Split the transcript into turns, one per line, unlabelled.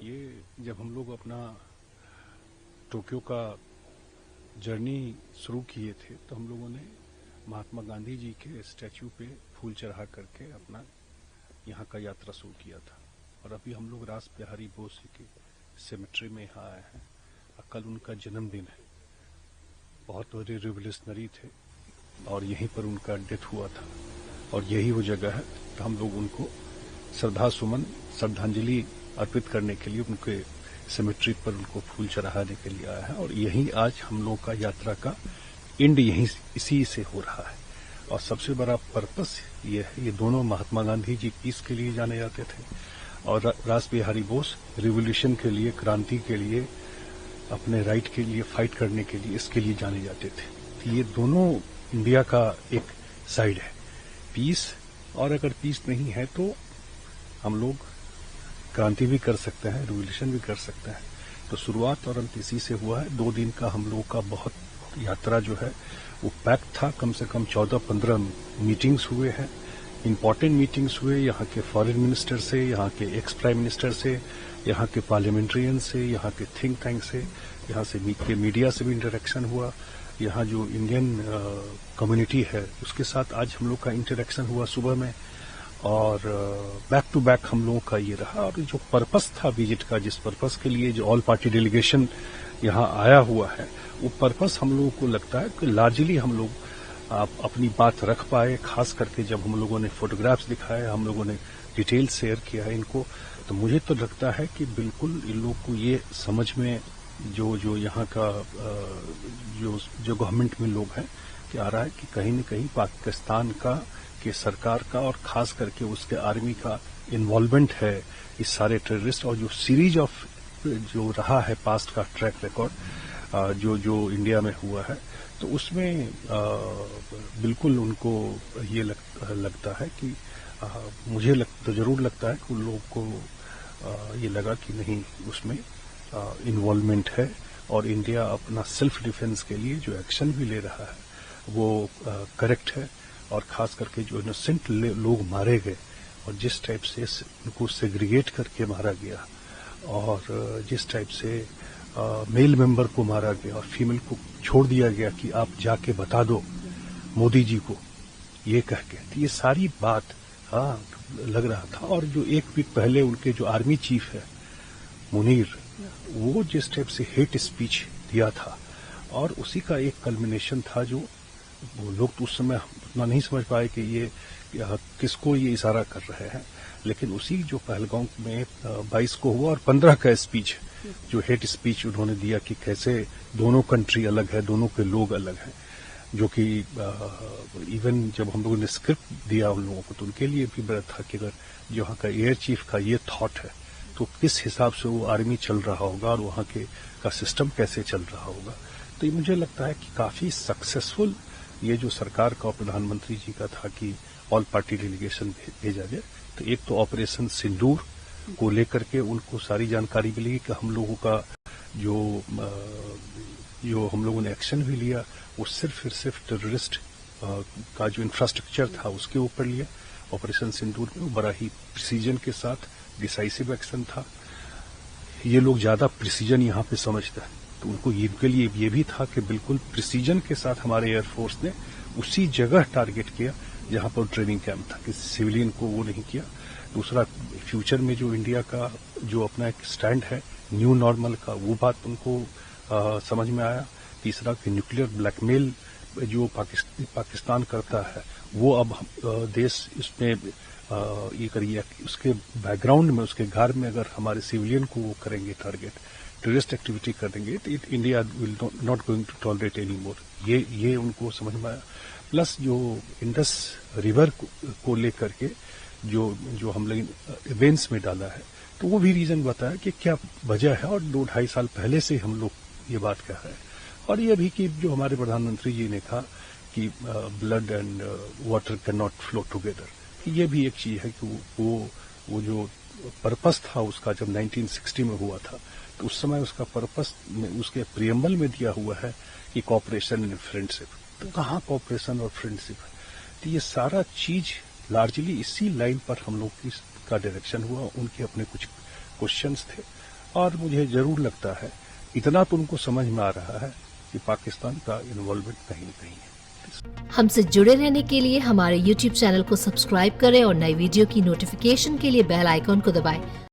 ये जब हम लोग अपना टोक्यो का जर्नी शुरू किए थे तो हम लोगों ने महात्मा गांधी जी के स्टैच्यू पे फूल चढ़ा करके अपना यहाँ का यात्रा शुरू किया था। और अभी हम लोग रास बिहारी बोस जी के सेमेट्री में यहाँ आए हैं। कल उनका जन्मदिन है। बहुत बड़े रिवोल्यूशनरी थे और यहीं पर उनका डेथ हुआ था और यही वो जगह है। तो हम लोग उनको श्रद्धांजलि अर्पित करने के लिए उनके सेमेट्री पर उनको फूल चढ़ाने के लिए आया है। और यही आज हम लोग का यात्रा का एंड यहीं इसी से हो रहा है। और सबसे बड़ा पर्पस ये है, ये दोनों महात्मा गांधी जी पीस के लिए जाने जाते थे और रास बिहारी बोस रिवोल्यूशन के लिए, क्रांति के लिए, अपने राइट के लिए फाइट करने के लिए, इसके लिए जाने जाते थे। तो ये दोनों इंडिया का एक साइड है, पीस। और अगर पीस नहीं है तो हम लोग क्रांति भी कर सकते हैं, रिवोल्यूशन भी कर सकते हैं। तो शुरुआत और अंत इसी से हुआ है। 2 दिन का हम लोगों का बहुत यात्रा जो है वो पैक था। कम से कम 14-15 मीटिंग्स हुए हैं, इम्पोर्टेंट मीटिंग्स हुए यहाँ के फॉरेन मिनिस्टर से, यहाँ के एक्स प्राइम मिनिस्टर से, यहाँ के पार्लियामेंट्रियन से, यहाँ के थिंक टैंक से, यहाँ से मीडिया से भी इंटरेक्शन हुआ। यहाँ जो इंडियन कम्युनिटी है उसके साथ आज हम लोग का इंटरेक्शन हुआ सुबह में। और बैक टू बैक हम लोगों का ये रहा। और जो पर्पस था विजिट का, जिस पर्पस के लिए जो ऑल पार्टी डेलीगेशन यहाँ आया हुआ है, वो पर्पस हम लोगों को लगता है कि लार्जली हम लोग अपनी बात रख पाए। खास करके जब हम लोगों ने फोटोग्राफ्स दिखाए, हम लोगों ने डिटेल शेयर किया है इनको, तो मुझे तो लगता है कि बिल्कुल इन लोग को ये समझ में जो यहाँ का जो गवर्नमेंट में लोग हैं कि आ रहा है कि कहीं न कहीं पाकिस्तान का के सरकार का और खास करके उसके आर्मी का इन्वॉल्वमेंट है इस सारे टेररिस्ट। और जो सीरीज ऑफ जो रहा है पास्ट का ट्रैक रिकॉर्ड जो इंडिया में हुआ है, तो उसमें बिल्कुल उनको ये लगता है कि मुझे तो जरूर लगता है कि उन लोगों को ये लगा कि नहीं, उसमें इन्वॉल्वमेंट है। और इंडिया अपना सेल्फ डिफेंस के लिए जो एक्शन भी ले रहा है वो करेक्ट है। और खास करके जो इनोसेंट लोग मारे गए और जिस टाइप से उनको सेग्रीगेट करके मारा गया और जिस टाइप से मेल मेंबर को मारा गया और फीमेल को छोड़ दिया गया कि आप जाके बता दो मोदी जी को, ये कह के, तो ये सारी बात लग रहा था। और जो 1 वीक पहले उनके जो आर्मी चीफ है मुनीर, वो जिस टाइप से हेट स्पीच दिया था और उसी का एक कल्मिनेशन था जो वो लोग तो उस समय उतना नहीं समझ पाए कि ये किसको ये इशारा कर रहे हैं। लेकिन उसी जो पहलगाम में 22 को हुआ और 15 का स्पीच, जो हेट स्पीच उन्होंने दिया कि कैसे दोनों कंट्री अलग है, दोनों के लोग अलग हैं, जो कि इवन जब हम लोगों ने स्क्रिप्ट दिया उन लोगों को तो उनके लिए भी बड़ा था कि अगर जो वहाँ का एयर चीफ का ये थॉट है तो किस हिसाब से वो आर्मी चल रहा होगा और वहाँ के का सिस्टम कैसे चल रहा होगा। तो ये मुझे लगता है कि काफी सक्सेसफुल ये जो सरकार का प्रधानमंत्री जी का था कि ऑल पार्टी डेलीगेशन भेजा जाए। तो एक तो ऑपरेशन सिंदूर को लेकर के उनको सारी जानकारी मिली कि हम लोगों का जो हम लोगों ने एक्शन भी लिया वो सिर्फ टेररिस्ट का जो इंफ्रास्ट्रक्चर था उसके ऊपर लिया। ऑपरेशन सिंदूर में बड़ा ही प्रिसीजन के साथ डिसाइसिव एक्शन था। ये लोग ज्यादा प्रिसीजन यहाँ पे समझते हैं, तो उनको इनके लिए ये भी था कि बिल्कुल प्रिसीजन के साथ हमारे एयरफोर्स ने उसी जगह टारगेट किया जहां पर ट्रेनिंग कैंप था, कि सिविलियन को वो नहीं किया। दूसरा, फ्यूचर में जो इंडिया का जो अपना एक स्टैंड है न्यू नॉर्मल का, वो बात उनको समझ में आया। तीसरा, कि न्यूक्लियर ब्लैकमेल जो पाकिस्तान करता है वो अब देश इसमें ये करिए, उसके बैकग्राउंड में, उसके घर में अगर हमारे सिविलियन को वो करेंगे टारगेट, टेररिस्ट एक्टिविटी करेंगे, तो India will not going to tolerate any more. ये उनको समझ में आया। प्लस जो इंडस रिवर को लेकर के जो हम लोग इवेंट्स में डाला है, तो वो भी रीजन बताया कि क्या वजह है। और 2-2.5 साल पहले से हम लोग ये बात कह रहे हैं। और ये भी कि जो हमारे प्रधानमंत्री जी ने कहा कि blood and water can not flow together, ये भी एक चीज है कि वो जो पर्पस था उसका जब 1960 में हुआ था, तो उस समय उसका पर्पस उसके प्रियम्बल में दिया हुआ है कि कॉपरेशन एंड फ्रेंडशिप। तो कहाँ कॉपरेशन और फ्रेंडशिप है? तो ये सारा चीज लार्जली इसी लाइन पर हम लोग का डायरेक्शन हुआ। उनके अपने कुछ क्वेश्चंस थे और मुझे जरूर लगता है इतना तो उनको समझ में आ रहा है कि पाकिस्तान का इन्वॉल्वमेंट कहीं न कहीं है।
हमसे जुड़े रहने के लिए हमारे YouTube चैनल को सब्सक्राइब करें और नई वीडियो की नोटिफिकेशन के लिए बेल आइकॉन को दबाएं।